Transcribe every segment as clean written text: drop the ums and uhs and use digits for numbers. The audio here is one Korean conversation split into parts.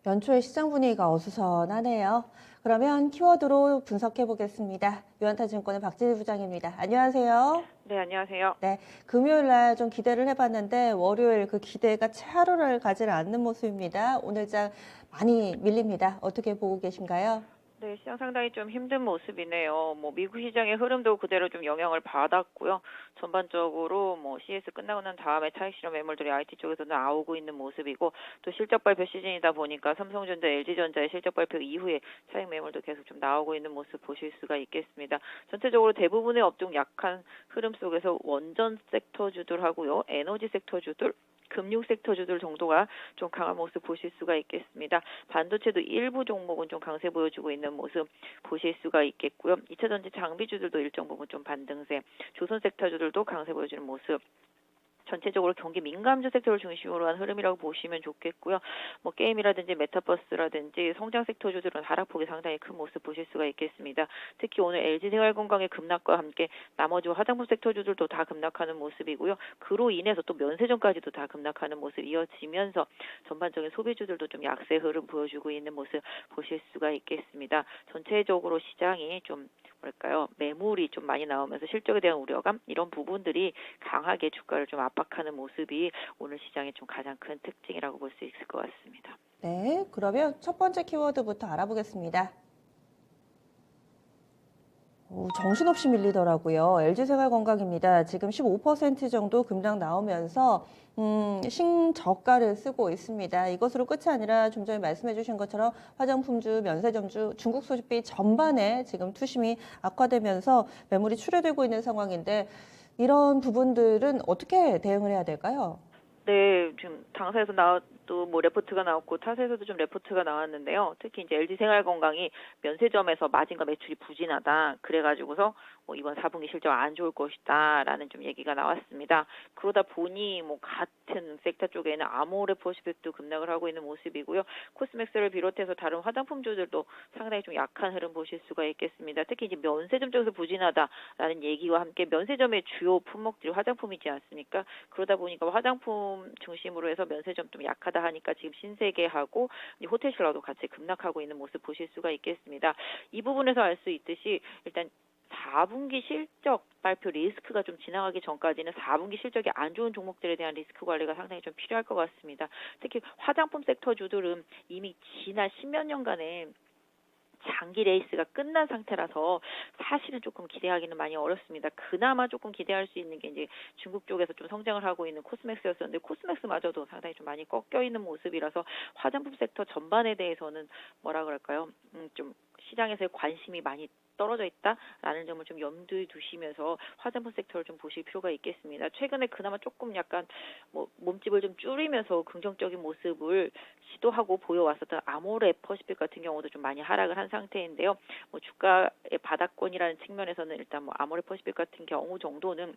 연초에 시장 분위기가 어수선하네요. 그러면 키워드로 분석해 보겠습니다. 유한타증권의 박진희 부장입니다. 안녕하세요. 네, 안녕하세요. 네, 금요일 날 좀 기대를 해봤는데 월요일 그 기대가 차로를 가지 않는 모습입니다. 오늘 장 많이 밀립니다. 어떻게 보고 계신가요? 네, 시장 상당히 좀 힘든 모습이네요. 미국 시장의 흐름도 그대로 좀 영향을 받았고요. 전반적으로 CS 끝나고 난 다음에 차익 실현 매물들이 IT 쪽에서 나오고 있는 모습이고, 또 실적 발표 시즌이다 보니까 삼성전자, LG전자의 실적 발표 이후에 차익 매물도 계속 좀 나오고 있는 모습 보실 수가 있겠습니다. 전체적으로 대부분의 업종 약한 흐름 속에서 원전 섹터주들하고요, 에너지 섹터주들, 금융 섹터주들 정도가 좀 강한 모습 보실 수가 있겠습니다. 반도체도 일부 종목은 좀 강세 보여주고 있는 모습 보실 수가 있겠고요. 2차전지 장비주들도 일정 부분 좀 반등세, 조선 섹터주들도 강세 보여주는 모습, 전체적으로 경기 민감주 섹터를 중심으로 한 흐름이라고 보시면 좋겠고요. 게임이라든지 메타버스라든지 성장 섹터주들은 하락폭이 상당히 큰 모습 보실 수가 있겠습니다. 특히 오늘 LG생활건강의 급락과 함께 나머지 화장품 섹터주들도 다 급락하는 모습이고요. 그로 인해서 또 면세점까지도 다 급락하는 모습 이어지면서 전반적인 소비주들도 좀 약세 흐름 보여주고 있는 모습 보실 수가 있겠습니다. 전체적으로 시장이 좀 매물이 좀 많이 나오면서 실적에 대한 우려감 이런 부분들이 강하게 주가를 좀 압박하는 모습이 오늘 시장의 좀 가장 큰 특징이라고 볼 수 있을 것 같습니다. 네, 그러면 첫 번째 키워드부터 알아보겠습니다. 정신없이 밀리더라고요. LG생활건강입니다. 지금 15% 정도 급락 나오면서 신저가를 쓰고 있습니다. 이것으로 끝이 아니라 좀 전에 말씀해 주신 것처럼 화장품주, 면세점주, 중국 소비비 전반에 지금 투심이 악화되면서 매물이 출회되고 있는 상황인데 이런 부분들은 어떻게 대응을 해야 될까요? 네, 지금 당사에서 나또 레포트가 나왔고 타사에서도 좀 레포트가 나왔는데요. 특히 이제 LG생활건강이 면세점에서 마진과 매출이 부진하다. 그래가지고서 이번 4분기 실적 안 좋을 것이다라는 좀 얘기가 나왔습니다. 그러다 보니 같은 섹터 쪽에는 아모레퍼시픽도 급락을 하고 있는 모습이고요. 코스맥스를 비롯해서 다른 화장품주들도 상당히 좀 약한 흐름 보실 수가 있겠습니다. 특히 이제 면세점 쪽에서 부진하다라는 얘기와 함께 면세점의 주요 품목들이 화장품이지 않습니까? 그러다 보니까 화장품 중심으로 해서 면세점 좀 약하다 하니까 지금 신세계하고 호텔신라도 같이 급락하고 있는 모습 보실 수가 있겠습니다. 이 부분에서 알 수 있듯이 일단 4분기 실적 발표 리스크가 좀 지나가기 전까지는 4분기 실적이 안 좋은 종목들에 대한 리스크 관리가 상당히 좀 필요할 것 같습니다. 특히 화장품 섹터 주들은 이미 지난 10몇 년간의 장기 레이스가 끝난 상태라서 사실은 조금 기대하기는 많이 어렵습니다. 그나마 조금 기대할 수 있는 게 이제 중국 쪽에서 좀 성장을 하고 있는 코스맥스였었는데 코스맥스마저도 상당히 좀 많이 꺾여 있는 모습이라서 화장품 섹터 전반에 대해서는 좀 시장에서의 관심이 많이 떨어져 있다라는 점을 좀 염두에 두시면서 화장품 섹터를 좀 보실 필요가 있겠습니다. 최근에 그나마 조금 약간 몸집을 좀 줄이면서 긍정적인 모습을 시도하고 보여왔었던 아모레퍼시픽 같은 경우도 좀 많이 하락을 한 상태인데요. 주가의 바닥권이라는 측면에서는 일단 아모레퍼시픽 같은 경우 정도는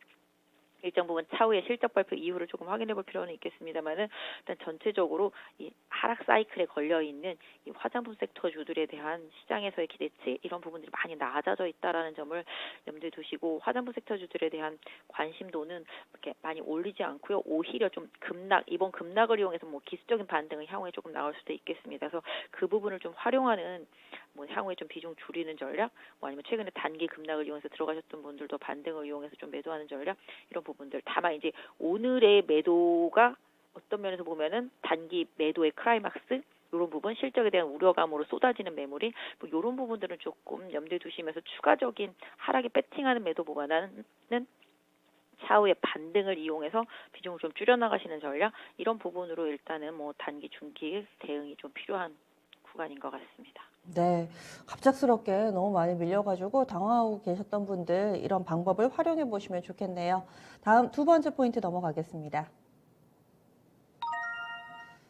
일정 부분 차후에 실적 발표 이후를 조금 확인해 볼 필요는 있겠습니다만은 일단 전체적으로 이 하락 사이클에 걸려 있는 이 화장품 섹터 주들에 대한 시장에서의 기대치 이런 부분들이 많이 낮아져 있다라는 점을 염두에 두시고 화장품 섹터 주들에 대한 관심도는 이렇게 많이 올리지 않고요. 오히려 좀 이번 급락을 이용해서 기술적인 반등은 향후에 조금 나올 수도 있겠습니다. 그래서 그 부분을 좀 활용하는 향후에 좀 비중 줄이는 전략, 아니면 최근에 단기 급락을 이용해서 들어가셨던 분들도 반등을 이용해서 좀 매도하는 전략 이런 부분들. 다만 이제 오늘의 매도가 어떤 면에서 보면은 단기 매도의 클라이막스 이런 부분 실적에 대한 우려감으로 쏟아지는 매물이 이런 부분들은 조금 염두에 두시면서 추가적인 하락에 배팅하는 매도보다는 차후의 반등을 이용해서 비중을 좀 줄여나가시는 전략 이런 부분으로 일단은 단기 중기 대응이 좀 필요한 구간인 것 같습니다. 네, 갑작스럽게 너무 많이 밀려가지고 당황하고 계셨던 분들 이런 방법을 활용해 보시면 좋겠네요. 다음 두 번째 포인트 넘어가겠습니다.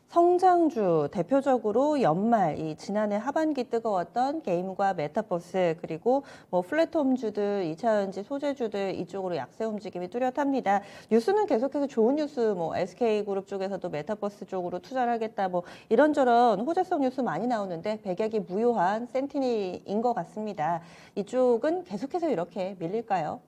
성장주 대표적으로 연말 이 지난해 하반기 뜨거웠던 게임과 메타버스 그리고 플랫폼주들, 2차전지 소재주들 이쪽으로 약세 움직임이 뚜렷합니다. 뉴스는 계속해서 좋은 뉴스 SK그룹 쪽에서도 메타버스 쪽으로 투자를 하겠다 이런저런 호재성 뉴스 많이 나오는데 백약이 무효한 센티니인 것 같습니다. 이쪽은 계속해서 이렇게 밀릴까요?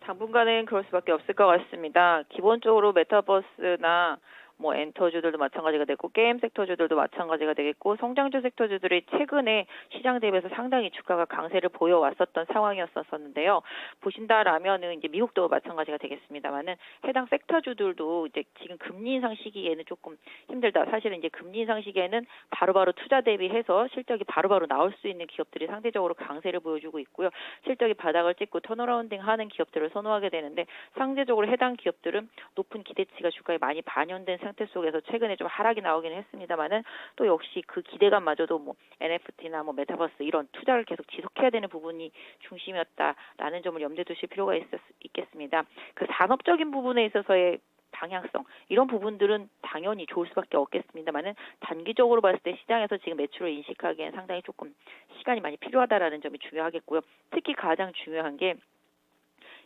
당분간은 그럴 수밖에 없을 것 같습니다. 기본적으로 메타버스나 뭐 엔터주들도 마찬가지가 됐고 게임 섹터주들도 마찬가지가 되겠고 성장주 섹터주들이 최근에 시장 대비해서 상당히 주가가 강세를 보여왔었던 상황이었었는데요. 보신다라면은 이제 미국도 마찬가지가 되겠습니다만은 해당 섹터주들도 이제 지금 금리 인상 시기에는 조금 힘들다. 사실은 이제 금리 인상 시기에는 바로바로 투자 대비해서 실적이 바로바로 나올 수 있는 기업들이 상대적으로 강세를 보여주고 있고요. 실적이 바닥을 찍고 턴어라운딩 하는 기업들을 선호하게 되는데 상대적으로 해당 기업들은 높은 기대치가 주가에 많이 반영된 상태 속에서 최근에 좀 하락이 나오기는 했습니다만은 또 역시 그 기대감마저도 뭐 NFT나 뭐 메타버스 이런 투자를 계속 지속해야 되는 부분이 중심이었다라는 점을 염두에 두실 필요가 있겠습니다. 그 산업적인 부분에 있어서의 방향성 이런 부분들은 당연히 좋을 수밖에 없겠습니다만은 단기적으로 봤을 때 시장에서 지금 매출을 인식하기엔 상당히 조금 시간이 많이 필요하다라는 점이 중요하겠고요. 특히 가장 중요한 게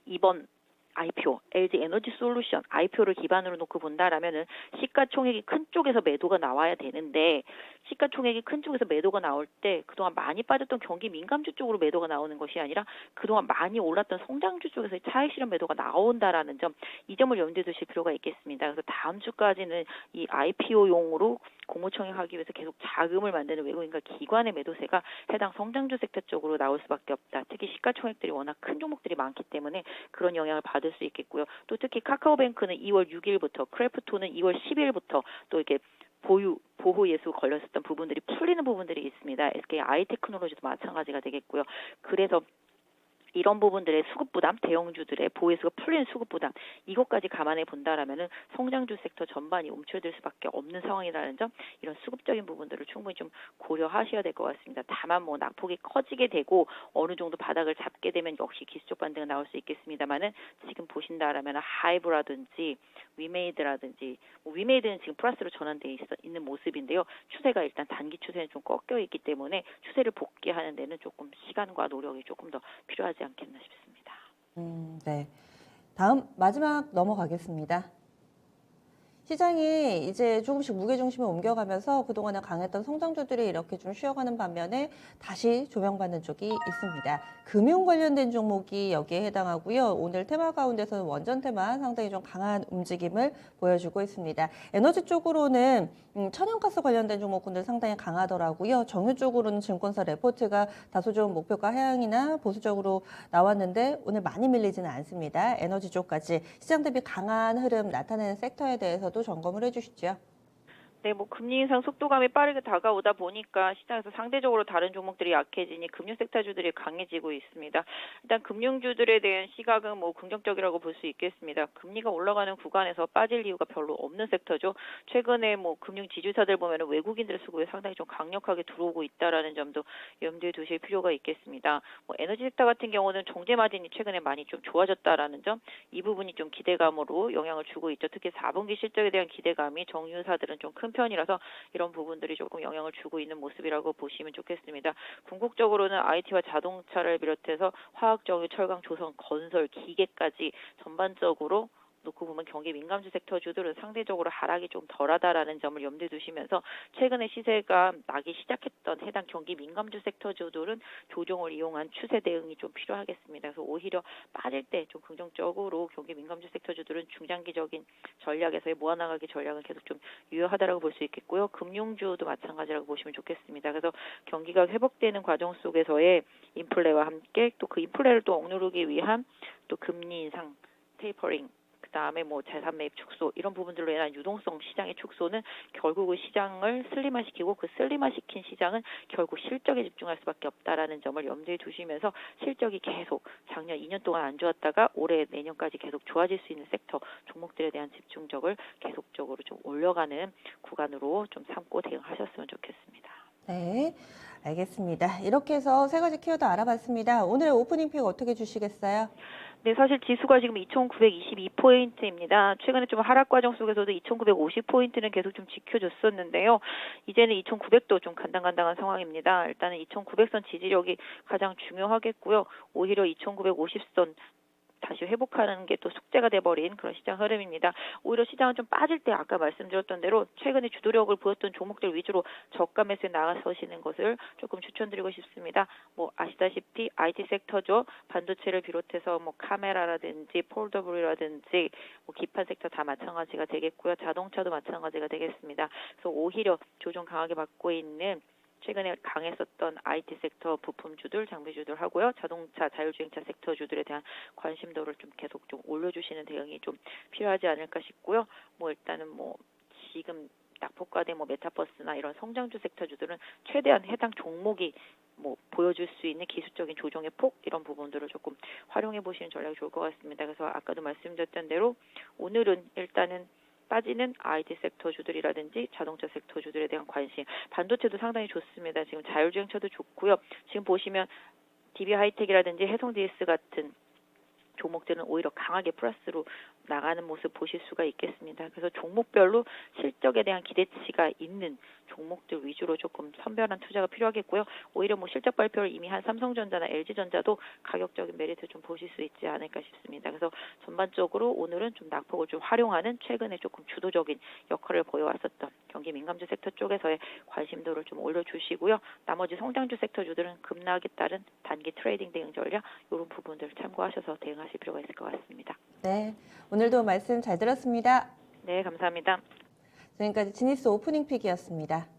이번 IPO, LG 에너지 솔루션 IPO를 기반으로 놓고 본다라면은 시가총액이 큰 쪽에서 매도가 나와야 되는데 시가총액이 큰 쪽에서 매도가 나올 때 그동안 많이 빠졌던 경기 민감주 쪽으로 매도가 나오는 것이 아니라 그동안 많이 올랐던 성장주 쪽에서 차익 실현 매도가 나온다라는 점, 이 점을 염두에 두실 필요가 있겠습니다. 그래서 다음 주까지는 이 IPO용으로 공모청약하기 위해서 계속 자금을 만드는 외국인과 기관의 매도세가 해당 성장주 섹터 쪽으로 나올 수밖에 없다. 특히 시가총액들이 워낙 큰 종목들이 많기 때문에 그런 영향을 받을 수 있겠고요. 또 특히 카카오뱅크는 2월 6일부터, 크래프톤은 2월 10일부터 또 이렇게 보호 예수 걸렸었던 부분들이 풀리는 부분들이 있습니다. SK 아이테크놀로지도 마찬가지가 되겠고요. 그래서 이런 부분들의 수급 부담, 대형주들의 보유수가 풀리는 수급 부담, 이것까지 감안해 본다라면은 성장주 섹터 전반이 움츠러들 수밖에 없는 상황이라는 점, 이런 수급적인 부분들을 충분히 좀 고려하셔야 될 것 같습니다. 다만 뭐 낙폭이 커지게 되고 어느 정도 바닥을 잡게 되면 역시 기술적 반등은 나올 수 있겠습니다만은 지금 보신다라면 하이브라든지 위메이드라든지 위메이드는 지금 플러스로 전환돼 있는 모습인데요. 추세가 일단 단기 추세는 좀 꺾여 있기 때문에 추세를 복귀하는 데는 조금 시간과 노력이 조금 더 필요하지 않겠나 싶습니다. 네. 다음 마지막 넘어가겠습니다. 시장이 이제 조금씩 무게중심을 옮겨가면서 그동안에 강했던 성장주들이 이렇게 좀 쉬어가는 반면에 다시 조명받는 쪽이 있습니다. 금융 관련된 종목이 여기에 해당하고요. 오늘 테마 가운데서는 원전테마 상당히 좀 강한 움직임을 보여주고 있습니다. 에너지 쪽으로는 천연가스 관련된 종목군들 상당히 강하더라고요. 정유 쪽으로는 증권사 레포트가 다소 좀 목표가 하향이나 보수적으로 나왔는데 오늘 많이 밀리지는 않습니다. 에너지 쪽까지 시장 대비 강한 흐름 나타내는 섹터에 대해서도 점검을 해주시죠. 네, 뭐 금리 인상 속도감이 빠르게 다가오다 보니까 시장에서 상대적으로 다른 종목들이 약해지니 금융 섹터주들이 강해지고 있습니다. 일단 금융주들에 대한 시각은 뭐 긍정적이라고 볼 수 있겠습니다. 금리가 올라가는 구간에서 빠질 이유가 별로 없는 섹터죠. 최근에 뭐 금융 지주사들 보면은 외국인들의 수급이 상당히 좀 강력하게 들어오고 있다라는 점도 염두에 두실 필요가 있겠습니다. 뭐 에너지 섹터 같은 경우는 정제 마진이 최근에 많이 좀 좋아졌다라는 점, 이 부분이 좀 기대감으로 영향을 주고 있죠. 특히 4분기 실적에 대한 기대감이 정유사들은 좀 큰 편이라서 이런 부분들이 조금 영향을 주고 있는 모습이라고 보시면 좋겠습니다. 궁극적으로는 IT와 자동차를 비롯해서 화학, 정유, 철강, 조선, 건설, 기계까지 전반적으로 놓고 보면 경기 민감주 섹터주들은 상대적으로 하락이 좀 덜하다라는 점을 염두에 두시면서 최근에 시세가 나기 시작했던 해당 경기 민감주 섹터주들은 조정을 이용한 추세 대응이 좀 필요하겠습니다. 그래서 오히려 빠질 때 좀 긍정적으로 경기 민감주 섹터주들은 중장기적인 전략에서의 모아나가기 전략은 계속 좀 유효하다라고 볼 수 있겠고요. 금융주도 마찬가지라고 보시면 좋겠습니다. 그래서 경기가 회복되는 과정 속에서의 인플레와 함께 또 그 인플레를 또 억누르기 위한 또 금리 인상, 테이퍼링, 그다음에 뭐 자산 매입 축소 이런 부분들로 인한 유동성 시장의 축소는 결국은 시장을 슬림화시키고 그 슬림화시킨 시장은 결국 실적에 집중할 수밖에 없다라는 점을 염두에 두시면서 실적이 계속 작년 2년 동안 안 좋았다가 올해 내년까지 계속 좋아질 수 있는 섹터 종목들에 대한 집중적을 계속적으로 좀 올려가는 구간으로 좀 삼고 대응하셨으면 좋겠습니다. 네, 알겠습니다. 이렇게 해서 세 가지 키워드 알아봤습니다. 오늘의 오프닝 픽 어떻게 주시겠어요? 네, 사실 지수가 지금 2,922포인트입니다. 최근에 좀 하락 과정 속에서도 2,950포인트는 계속 좀 지켜줬었는데요. 이제는 2,900도 좀 간당간당한 상황입니다. 일단은 2,900선 지지력이 가장 중요하겠고요. 오히려 2,950선 다시 회복하는 게 또 숙제가 돼버린 그런 시장 흐름입니다. 오히려 시장은 좀 빠질 때 아까 말씀드렸던 대로 최근에 주도력을 보였던 종목들 위주로 저가 매수에 나가서시는 것을 조금 추천드리고 싶습니다. 뭐 아시다시피 IT 섹터죠. 반도체를 비롯해서 뭐 카메라라든지 폴더블이라든지 뭐 기판 섹터 다 마찬가지가 되겠고요. 자동차도 마찬가지가 되겠습니다. 그래서 오히려 조정 강하게 받고 있는 최근에 강했었던 IT 섹터 부품주들, 장비주들 하고요. 자동차, 자율주행차 섹터주들에 대한 관심도를 좀 계속 좀 올려주시는 대응이 좀 필요하지 않을까 싶고요. 뭐 일단은 뭐 지금 낙폭과대 뭐 메타버스나 이런 성장주 섹터주들은 최대한 해당 종목이 뭐 보여줄 수 있는 기술적인 조정의 폭 이런 부분들을 조금 활용해 보시는 전략이 좋을 것 같습니다. 그래서 아까도 말씀드렸던 대로 오늘은 일단은 빠지는 IT 섹터주들이라든지 자동차 섹터주들에 대한 관심, 반도체도 상당히 좋습니다. 지금 자율주행차도 좋고요. 지금 보시면 DB 하이텍이라든지 해성 DS 같은 종목들은 오히려 강하게 플러스로 나가는 모습 보실 수가 있겠습니다. 그래서 종목별로 실적에 대한 기대치가 있는 종목들 위주로 조금 선별한 투자가 필요하겠고요. 오히려 뭐 실적 발표를 이미 한 삼성전자나 LG전자도 가격적인 메리트 좀 보실 수 있지 않을까 싶습니다. 그래서 전반적으로 오늘은 좀 낙폭을 좀 활용하는 최근에 조금 주도적인 역할을 보여왔었던 경기 민감주 섹터 쪽에서의 관심도를 좀 올려주시고요. 나머지 성장주 섹터주들은 급락에 따른 단기 트레이딩 대응 전략 이런 부분들을 참고하셔서 대응하실 필요가 있을 것 같습니다. 네, 오늘도 말씀 잘 들었습니다. 네, 감사합니다. 지금까지 지니스 오프닝 픽이었습니다.